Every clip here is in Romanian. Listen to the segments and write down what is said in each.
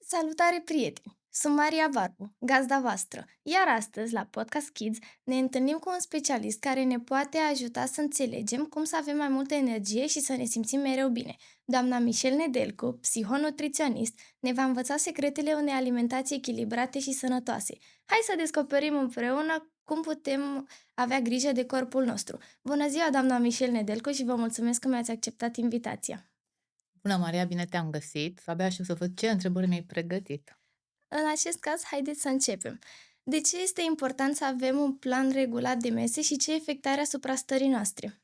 Salutare, prieteni! Sunt Maria Barbu, gazda voastră, iar astăzi, la Podcast Kids, ne întâlnim cu un specialist care ne poate ajuta să înțelegem cum să avem mai multă energie și să ne simțim mereu bine. Doamna Michelle Nedelcu, psihonutriționist, ne va învăța secretele unei alimentații echilibrate și sănătoase. Hai să descoperim împreună cum putem avea grijă de corpul nostru. Bună ziua, doamna Michelle Nedelcu, și vă mulțumesc că mi-ați acceptat invitația. Bună, Maria, bine te-am găsit. Abia aștept să văd ce întrebări mi-ai pregătit. În acest caz, haideți să începem. De ce este important să avem un plan regulat de mese și ce efect are asupra stării noastre?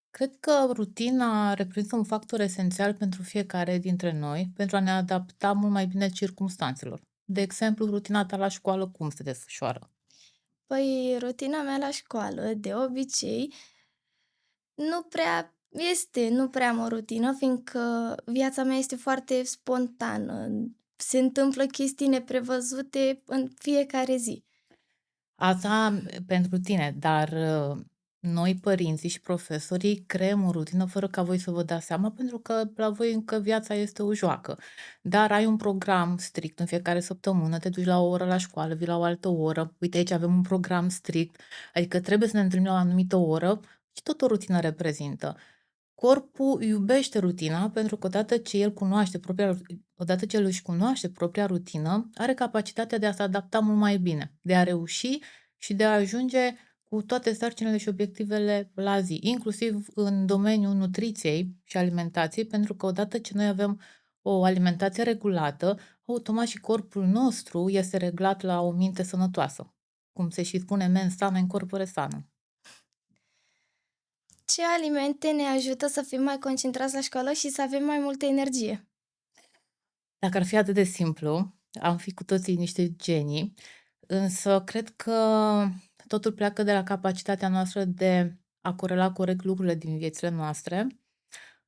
Cred că rutina reprezintă un factor esențial pentru fiecare dintre noi, pentru a ne adapta mult mai bine circumstanțelor. De exemplu, rutina ta la școală cum se desfășoară? Păi, rutina mea la școală, de obicei, nu prea am o rutină, fiindcă viața mea este foarte spontană. Se întâmplă chestii neprevăzute în fiecare zi. Asta pentru tine, dar noi, părinții și profesorii, creăm o rutină fără ca voi să vă dați seama, pentru că la voi încă viața este o joacă. Dar ai un program strict în fiecare săptămână, te duci la o oră la școală, vii la o altă oră. Uite, aici avem un program strict, adică trebuie să ne întâlnim la o anumită oră și tot o rutină reprezintă. Corpul iubește rutina pentru că odată ce el își cunoaște propria rutină, are capacitatea de a se adapta mult mai bine, de a reuși și de a ajunge cu toate sarcinile și obiectivele la zi, inclusiv în domeniul nutriției și alimentației, pentru că odată ce noi avem o alimentație regulată, automat și corpul nostru este reglat la o minte sănătoasă. Cum se și spune, mens sana in corpore sano. Ce alimente ne ajută să fim mai concentrați la școală și să avem mai multă energie? Dacă ar fi atât de simplu, am fi cu toții niște genii, însă cred că totul pleacă de la capacitatea noastră de a corela corect lucrurile din viețile noastre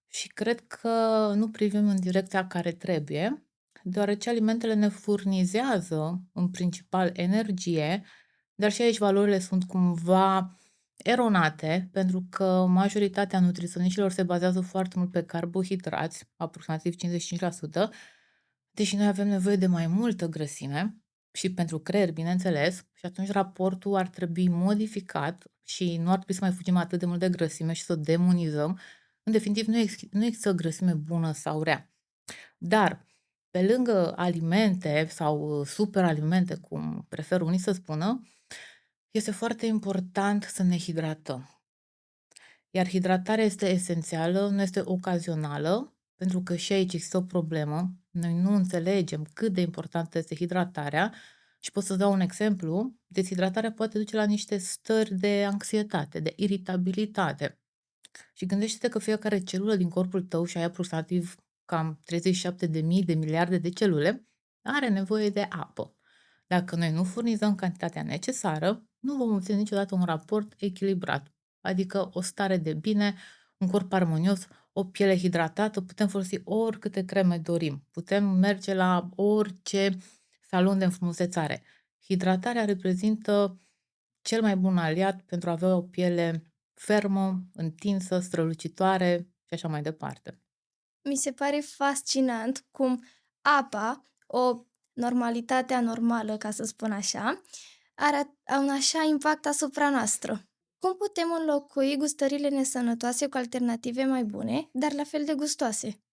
și cred că nu privim în direcția care trebuie, deoarece alimentele ne furnizează în principal energie, dar și aici valorile sunt cumva eronate, pentru că majoritatea nutriționiștilor se bazează foarte mult pe carbohidrați, aproximativ 55%, deși noi avem nevoie de mai multă grăsime și pentru creier, bineînțeles, și atunci raportul ar trebui modificat și nu ar trebui să mai fugim atât de mult de grăsime și să o demonizăm. În definitiv, nu există grăsime bună sau rea. Dar, pe lângă alimente sau superalimente, cum preferă unii să spună, este foarte important să ne hidratăm. Iar hidratarea este esențială, nu este ocazională, pentru că și aici există o problemă. Noi nu înțelegem cât de importantă este hidratarea și pot să dau un exemplu. Deshidratarea poate duce la niște stări de anxietate, de iritabilitate. Și gândește-te că fiecare celulă din corpul tău, și ai aproximativ cam 37.000 de miliarde de celule, are nevoie de apă. Dacă noi nu furnizăm cantitatea necesară, nu vom obține niciodată un raport echilibrat, adică o stare de bine, un corp armonios, o piele hidratată, putem folosi oricâte creme dorim, putem merge la orice salon de înfrumusețare. Hidratarea reprezintă cel mai bun aliat pentru a avea o piele fermă, întinsă, strălucitoare și așa mai departe. Mi se pare fascinant cum apa, o normalitate anormală, ca să spun așa, are un așa impact asupra noastră. Cum putem înlocui gustările nesănătoase cu alternative mai bune, dar la fel de gustoase?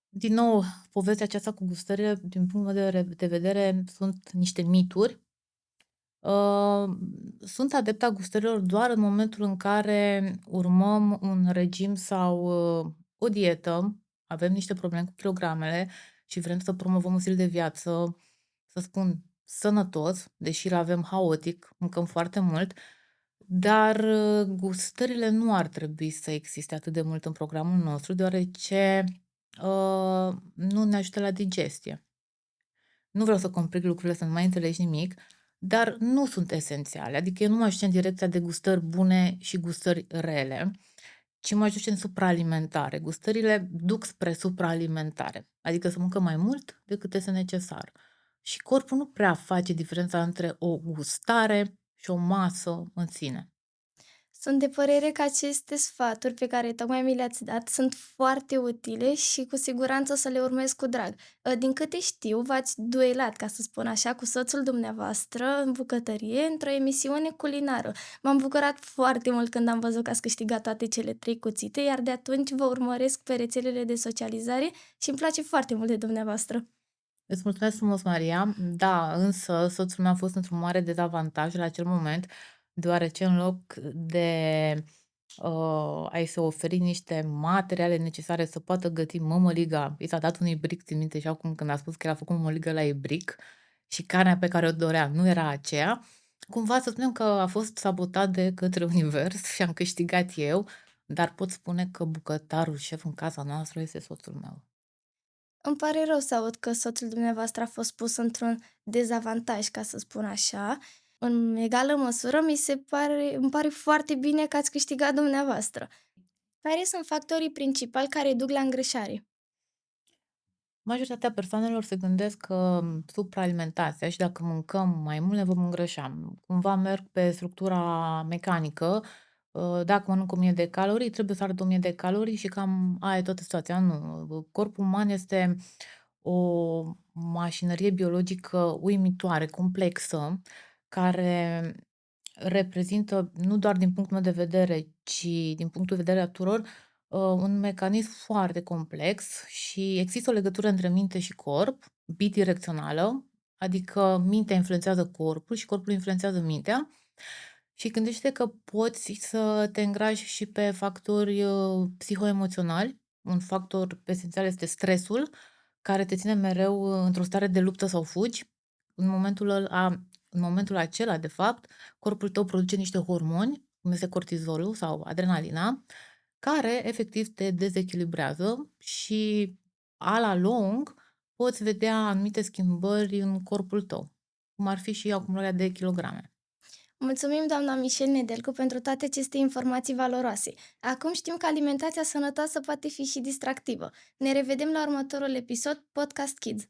Din nou, povestea aceasta cu gustările, din punct de vedere, sunt niște mituri. Uh, Sunt adepta gustărilor doar în momentul în care urmăm un regim sau o dietă, avem niște probleme cu kilogramele și vrem să promovăm un stil de viață, să spun, sănătos, deși îl avem haotic, mâncăm foarte mult, dar gustările nu ar trebui să existe atât de mult în programul nostru, deoarece nu ne ajută la digestie. Nu vreau să complic lucrurile, să nu mai înțelegi nimic, dar nu sunt esențiale. Adică eu nu mă aș duce în direcția de gustări bune și gustări rele, ci mă aș duce în supraalimentare. Gustările duc spre supraalimentare, adică să mâncăm mai mult decât este necesar. Și corpul nu prea face diferența între o gustare și o masă în sine. Sunt de părere că aceste sfaturi pe care tocmai mi le-ați dat sunt foarte utile și cu siguranță o să le urmez cu drag. Din câte știu, v-ați duelat, ca să spun așa, cu soțul dumneavoastră în bucătărie într-o emisiune culinară. M-am bucurat foarte mult când am văzut că ați câștigat toate cele 3 cuțite, iar de atunci vă urmăresc pe rețelele de socializare și îmi place foarte mult de dumneavoastră. Îți mulțumesc frumos, Maria. Da, însă soțul meu a fost într-un mare dezavantaj la acel moment, deoarece în loc de a-i se oferi niște materiale necesare să poată găti mămăliga, i s-a dat un ibric, țin minte și acum când a spus că el a făcut mămăligă la ibric și carnea pe care o dorea nu era aceea, cumva să spunem că a fost sabotat de către univers și am câștigat eu, dar pot spune că bucătarul șef în casa noastră este soțul meu. Îmi pare rău să aud că soțul dumneavoastră a fost pus într-un dezavantaj, ca să spun așa. În egală măsură, îmi pare foarte bine că ați câștigat dumneavoastră. Care sunt factorii principali care duc la îngreșare? Majoritatea persoanelor se gândesc că supraalimentația și dacă mâncăm mai mult ne vom îngrășa. Cumva merg pe structura mecanică. Dacă mănânc 1000 de calorii, trebuie să ard 1000 de calorii și cam aia e toată situația. Nu. Corpul uman este o mașinărie biologică uimitoare, complexă, care reprezintă, nu doar din punctul meu de vedere, ci din punctul de vedere al tuturor, un mecanism foarte complex și există o legătură între minte și corp, bidirecțională, adică mintea influențează corpul și corpul influențează mintea și gândește că poți să te îngrași și pe factori, psihoemoționali. Un factor esențial este stresul, care te ține mereu într-o stare de luptă sau fugi. În momentul ăla în momentul acela, de fapt, corpul tău produce niște hormoni, cum este cortizolul sau adrenalina, care efectiv te dezechilibrează și la lung poți vedea anumite schimbări în corpul tău, cum ar fi și acumularea de kilograme. Mulțumim, doamna Michel Nedelcu, pentru toate aceste informații valoroase. Acum știm că alimentația sănătoasă poate fi și distractivă. Ne revedem la următorul episod Podcast Kids.